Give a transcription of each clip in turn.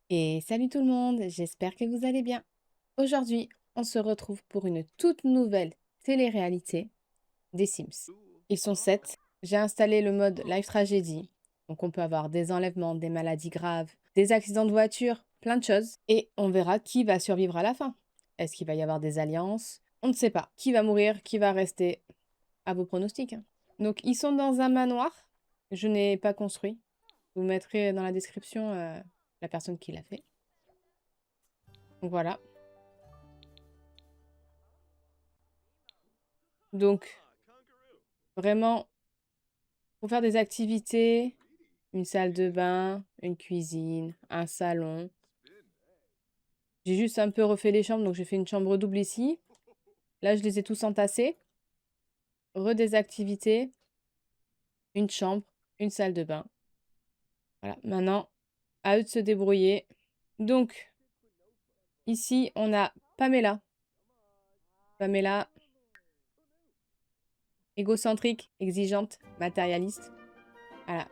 Et salut tout le monde, j'espère que vous allez bien. Aujourd'hui, on se retrouve pour une toute nouvelle télé-réalité des Sims. Ils sont 7. J'ai installé le mode Live Tragédie. Donc on peut avoir des enlèvements, des maladies graves, des accidents de voiture, plein de choses. Et on verra qui va survivre à la fin. Est-ce qu'il va y avoir des alliances? On ne sait pas. Qui va mourir? Qui va rester? À vos pronostics, hein. Donc ils sont dans un manoir. Je n'ai pas construit. Je vous mettrai dans la description la personne qui l'a fait. Donc voilà. Donc, vraiment, pour faire des activités, une salle de bain, une cuisine, un salon. J'ai juste un peu refait les chambres, donc j'ai fait une chambre double ici. Là, je les ai tous entassés. Des activités, une chambre, une salle de bain. Voilà, maintenant, à eux de se débrouiller. Donc, ici, on a Pamela. Pamela, égocentrique, exigeante, matérialiste. Voilà,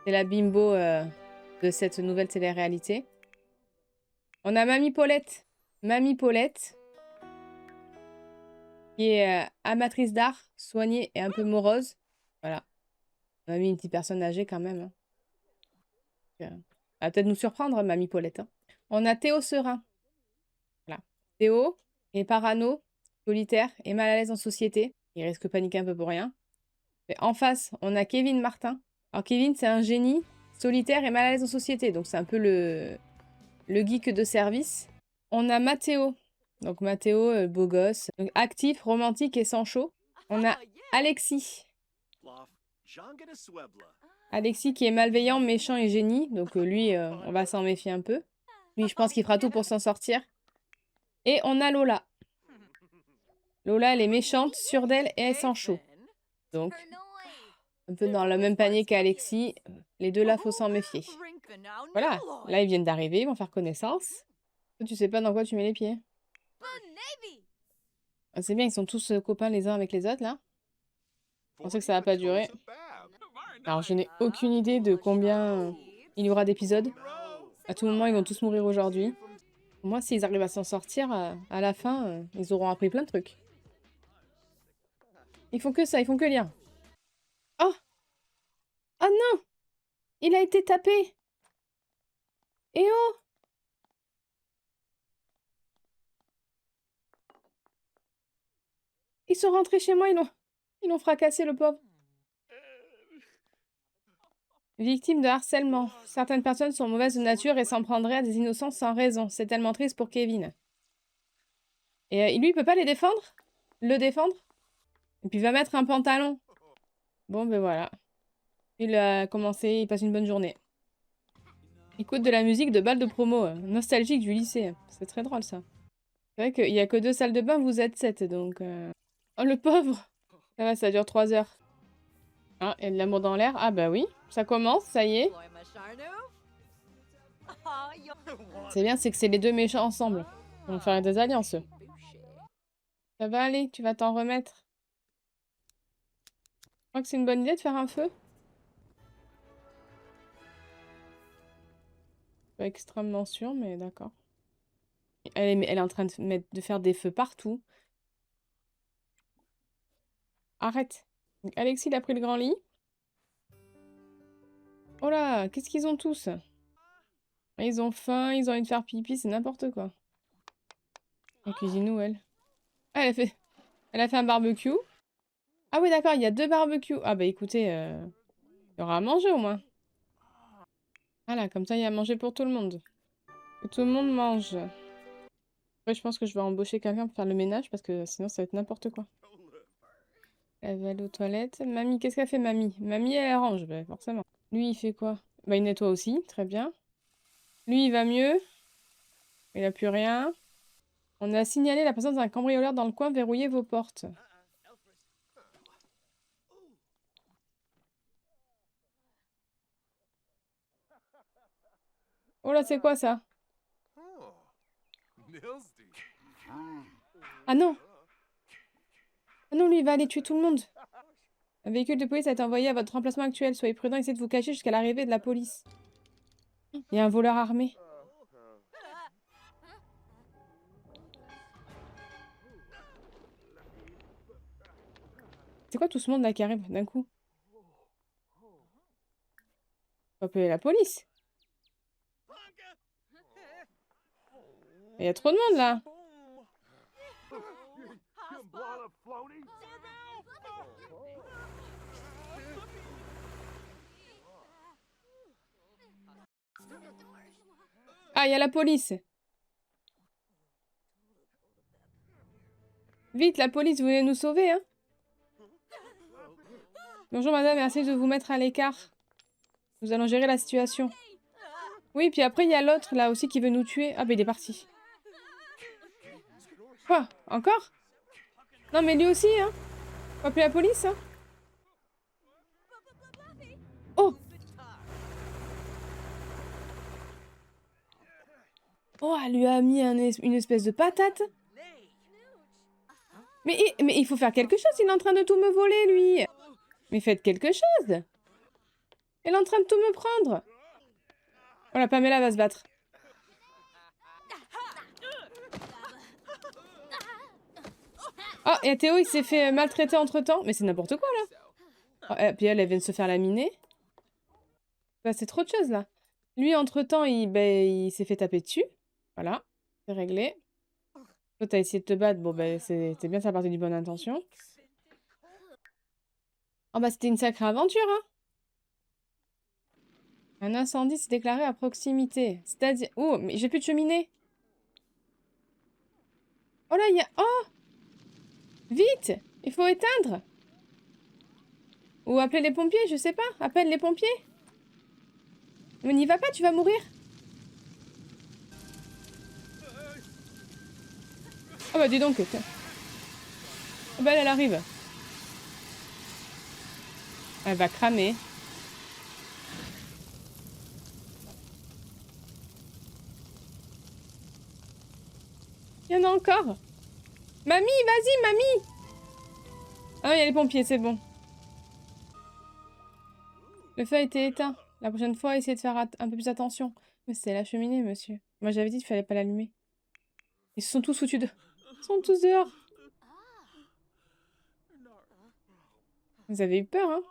c'est la bimbo de cette nouvelle télé-réalité. On a Mamie Paulette. Mamie Paulette, qui est amatrice d'art, soignée et un peu morose. Voilà. On a mis une petite personne âgée quand même, hein. Elle va peut-être nous surprendre, Mamie Paulette, hein. On a Théo Serein. Voilà. Théo est parano, solitaire et mal à l'aise en société. Il risque de paniquer un peu pour rien. Et en face, on a Kevin Martin. Alors Kevin, c'est un génie, solitaire et mal à l'aise en société. Donc c'est un peu le geek de service. On a Mathéo. Donc Mathéo, beau gosse. Donc, actif, romantique et sans chaud. On a Alexis. Alexis qui est malveillant, méchant et génie. Donc lui, on va s'en méfier un peu. Lui, je pense qu'il fera tout pour s'en sortir. Et on a Lola. Lola, elle est méchante, sûre d'elle et elle sent chaud. Donc, un peu dans le même panier qu'Alexis. Les deux là, faut s'en méfier. Voilà, là, ils viennent d'arriver, ils vont faire connaissance. Toi, tu sais pas dans quoi tu mets les pieds. Ah, c'est bien, ils sont tous copains les uns avec les autres, là. Je pensais que ça va pas durer. Alors, je n'ai aucune idée de combien il y aura d'épisodes. À tout moment, ils vont tous mourir aujourd'hui. Pour moi, s'ils arrivent à s'en sortir, à la fin, ils auront appris plein de trucs. Ils font que ça, ils font que lire. Oh! Oh non! Il a été tapé! Eh oh! Ils sont rentrés chez moi, ils l'ont fracassé, le pauvre. Victime de harcèlement. Certaines personnes sont mauvaises de nature et s'en prendraient à des innocents sans raison. C'est tellement triste pour Kevin. Et lui, il peut pas les défendre? Le défendre? Et puis il va mettre un pantalon. Bon, ben voilà. Il a commencé, il passe une bonne journée. Écoute de la musique de bal de promo, nostalgique du lycée. C'est très drôle, ça. C'est vrai qu'il y a que 2 salles de bain, vous êtes 7, donc... Oh, le pauvre! Ça va, ça dure 3 heures. Ah, il y a de l'amour dans l'air. Ah bah oui, ça commence, ça y est. C'est bien, c'est que c'est les deux méchants ensemble. Ils vont faire des alliances, eux. Ça va aller, tu vas t'en remettre. Je crois que c'est une bonne idée de faire un feu. Pas extrêmement sûr, mais d'accord. Elle est en train de faire des feux partout. Arrête. Donc, Alexis, il a pris le grand lit. Oh là, qu'est-ce qu'ils ont tous? Ils ont faim, ils ont envie de faire pipi, c'est n'importe quoi. Elle cuisine où, elle? Ah, elle a fait un barbecue. Ah oui, d'accord, il y a 2 barbecues. Ah bah écoutez, il y aura à manger au moins. Voilà, comme ça, il y a à manger pour tout le monde. Que tout le monde mange. Après, je pense que je vais embaucher quelqu'un pour faire le ménage parce que sinon, ça va être n'importe quoi. Elle va aller aux toilettes. Mamie, qu'est-ce qu'elle fait, Mamie? Mamie, elle range, bah, forcément. Lui, il fait quoi? Bah, il nettoie aussi, très bien. Lui, il va mieux. Il a plus rien. On a signalé la présence d'un cambrioleur dans le coin. Verrouillez vos portes. Oh là, c'est quoi ça? Ah non! Ah non, lui, il va aller tuer tout le monde. Un véhicule de police a été envoyé à votre emplacement actuel. Soyez prudent, essayez de vous cacher jusqu'à l'arrivée de la police. Il y a un voleur armé. C'est quoi tout ce monde là qui arrive d'un coup? On va appeler la police. Il y a trop de monde là. Ah, il y a la police. Vite, la police, vous voulez nous sauver, hein? Bonjour madame, merci de vous mettre à l'écart. Nous allons gérer la situation. Oui, puis après, il y a l'autre, là aussi, qui veut nous tuer. Ah, ben il est parti. Quoi? Encore? Non, mais lui aussi, hein? Faut appeler la police, hein? Oh! Oh, elle lui a mis une espèce de patate. Mais il faut faire quelque chose, il est en train de tout me voler, lui. Mais faites quelque chose. Elle est en train de tout me prendre. Voilà, Pamela va se battre. Oh, et Théo, il s'est fait maltraiter entre-temps. Mais c'est n'importe quoi, là. Oh, et puis elle vient de se faire laminer. Bah, c'est trop de choses, là. Lui, entre-temps, il s'est fait taper dessus. Voilà, c'est réglé. Toi, t'as essayé de te battre. Bon, ben, c'est bien, ça partait d'une bonne intention. Oh, bah, c'était une sacrée aventure, hein. Un incendie s'est déclaré à proximité. C'est-à-dire... Oh, mais j'ai plus de cheminée. Oh là, il y a... Oh! Vite! Il faut éteindre! Ou appeler les pompiers, je sais pas. Appelle les pompiers. Mais n'y va pas, tu vas mourir. Oh bah dis donc. Oh bah elle arrive. Elle va cramer. Il y en a encore. Mamie, vas-y, mamie! Ah, il y a les pompiers, c'est bon. Le feu a été éteint. La prochaine fois, essayez de faire un peu plus attention. Mais c'est la cheminée, monsieur. Moi, j'avais dit qu'il fallait pas l'allumer. Ils se sont tous foutus de... Ils sont tous dehors. Vous avez eu peur, hein?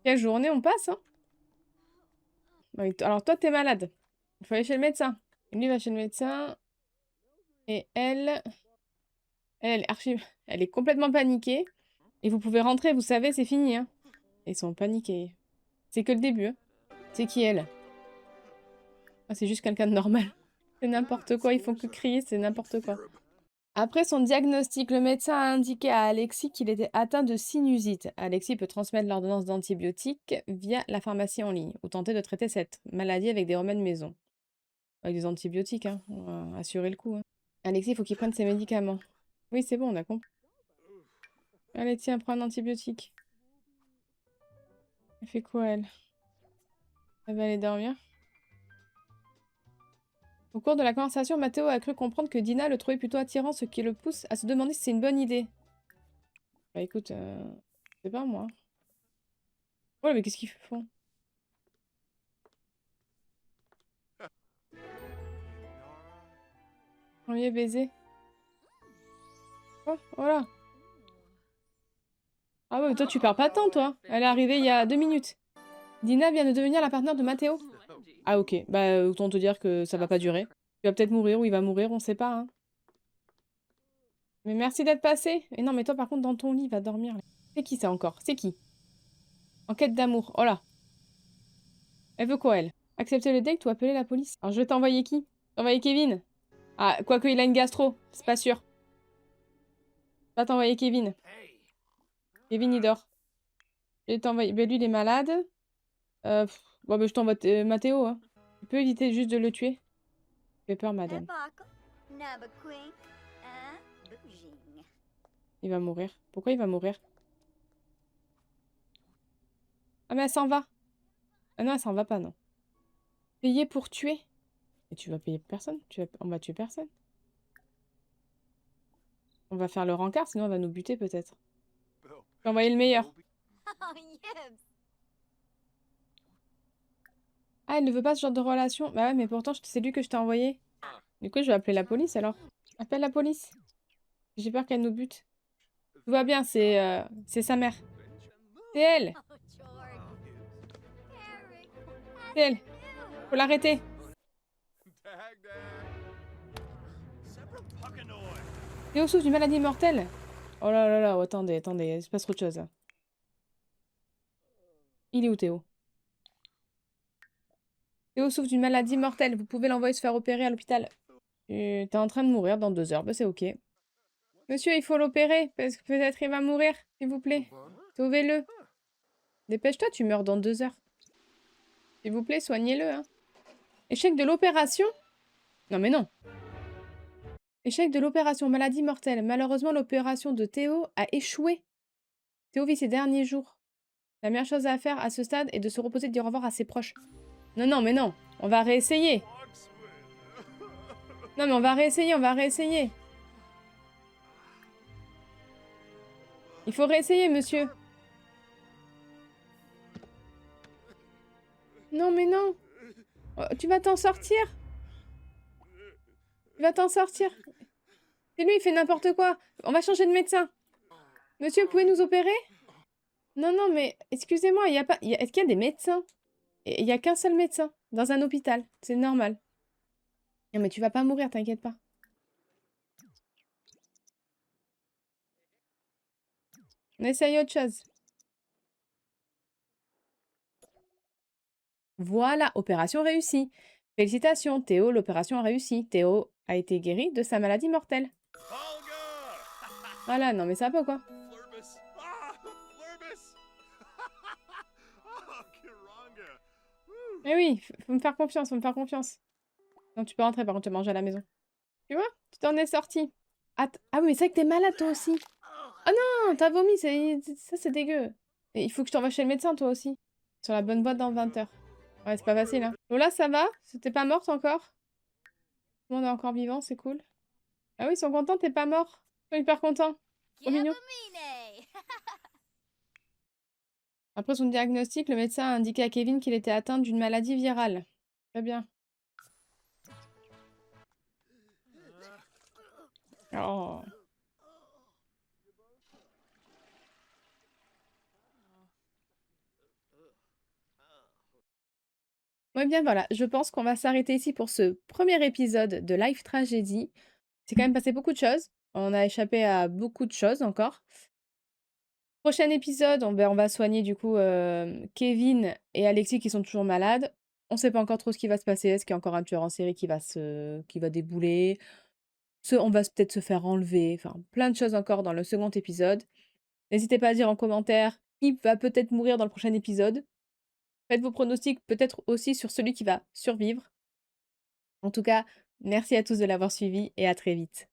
Quelle journée on passe, hein? Alors, toi, t'es malade. Il faut aller chez le médecin. Lui va chez le médecin. Et elle est elle est complètement paniquée. Et vous pouvez rentrer, vous savez, c'est fini, hein. Ils sont paniqués. C'est que le début, hein. C'est qui, elle? Ah, c'est juste quelqu'un de normal. C'est n'importe quoi, ils font que crier, c'est n'importe quoi. Après son diagnostic, le médecin a indiqué à Alexis qu'il était atteint de sinusite. Alexis peut transmettre l'ordonnance d'antibiotiques via la pharmacie en ligne ou tenter de traiter cette maladie avec des remèdes maison. Avec des antibiotiques, hein, on va assurer le coup, hein. Alexis, il faut qu'il prenne ses médicaments. Oui, c'est bon, on a compris. Allez, tiens, prends un antibiotique. Elle fait quoi, elle? Elle va aller dormir. Au cours de la conversation, Mathéo a cru comprendre que Dina le trouvait plutôt attirant, ce qui le pousse à se demander si c'est une bonne idée. Bah écoute, c'est pas moi. Oh mais qu'est-ce qu'ils font? Premier baiser. Oh, voilà. Ah ouais, mais toi tu perds pas de temps, toi. Elle est arrivée il y a 2 minutes. Dina vient de devenir la partenaire de Mathéo. Ah ok, bah autant te dire que ça va pas durer. Il va peut-être mourir ou il va mourir, on sait pas, hein. Mais merci d'être passé. Et non, mais toi par contre dans ton lit, va dormir. Là. C'est qui ça encore? C'est qui? En quête d'amour. Oh là. Elle veut quoi, elle? Accepter le date ou appeler la police? Alors je vais t'envoyer qui? T'envoyer Kevin? Ah, quoique il a une gastro, c'est pas sûr. Va t'envoyer Kevin. Kevin, il dort. Je vais t'envoyer... Ben lui, il est malade. Bon, ben je t'envoie Mathéo, hein. Tu peux éviter juste de le tuer? J'ai peur, madame. Il va mourir. Pourquoi il va mourir? Ah, mais elle s'en va. Ah non, elle s'en va pas, non. Payer pour tuer? Et tu vas payer personne? On va tuer personne. On va faire le rencard, sinon elle va nous buter, peut-être. Je vais envoyer le meilleur. Ah, elle ne veut pas ce genre de relation. Bah ouais, mais pourtant, c'est lui que je t'ai envoyé. Du coup, je vais appeler la police, alors. Appelle la police. J'ai peur qu'elle nous bute. Tout va bien, c'est sa mère. C'est elle. C'est elle. Faut l'arrêter. Théo souffre d'une maladie mortelle. Oh là là là, oh, attendez, attendez, il se passe trop de choses. Là. Il est où Théo? Théo souffre d'une maladie mortelle. Vous pouvez l'envoyer se faire opérer à l'hôpital. T'es en train de mourir dans 2 heures. Bah c'est ok. Monsieur, il faut l'opérer, parce que peut-être il va mourir, s'il vous plaît. Sauvez-le. Dépêche-toi, tu meurs dans 2 heures. S'il vous plaît, soignez-le, hein. Échec de l'opération? Non mais non. Échec de l'opération maladie mortelle. Malheureusement, l'opération de Théo a échoué. Théo vit ses derniers jours. La meilleure chose à faire à ce stade est de se reposer et de dire au revoir à ses proches. Non, non, mais non. On va réessayer. Non, mais on va réessayer, on va réessayer. Il faut réessayer, monsieur. Non, mais non. Oh, tu vas t'en sortir. Tu vas t'en sortir. C'est lui, il fait n'importe quoi. On va changer de médecin. Monsieur, vous pouvez nous opérer? Non, non, mais excusez-moi, il y a pas... Est-ce qu'il y a des médecins? Il n'y a qu'un seul médecin dans un hôpital. C'est normal. Non, mais tu vas pas mourir, t'inquiète pas. On essaye autre chose. Voilà, opération réussie. Félicitations, Théo, l'opération a réussi. Théo a été guéri de sa maladie mortelle. Voilà, non mais ça va pas quoi. Eh oui, faut me faire confiance, faut me faire confiance. Non, tu peux rentrer, par contre, tu manges à la maison. Tu vois? Tu t'en es sorti. Ah oui, mais c'est vrai que t'es malade toi aussi. Ah non, t'as vomi, ça c'est dégueu. Et il faut que je t'envoie chez le médecin toi aussi. Sur la bonne voie dans 20 heures. Ouais, c'est pas facile, hein. Lola, ça va? T'es pas morte encore? Tout le monde est encore vivant, c'est cool. Ah oui, ils sont contents, t'es pas mort. Ils sont hyper contents. Trop mignon. Après son diagnostic, le médecin a indiqué à Kevin qu'il était atteint d'une maladie virale. Très bien. Oh. Ouais, bien voilà, je pense qu'on va s'arrêter ici pour ce premier épisode de Life Tragedy. C'est quand même passé beaucoup de choses. On a échappé à beaucoup de choses encore. Prochain épisode, on va soigner du coup Kevin et Alexis qui sont toujours malades. On sait pas encore trop ce qui va se passer. Est-ce qu'il y a encore un tueur en série qui va débouler? On va peut-être se faire enlever. Enfin, plein de choses encore dans le second épisode. N'hésitez pas à dire en commentaire qui va peut-être mourir dans le prochain épisode. Faites vos pronostics peut-être aussi sur celui qui va survivre. En tout cas, merci à tous de l'avoir suivi et à très vite.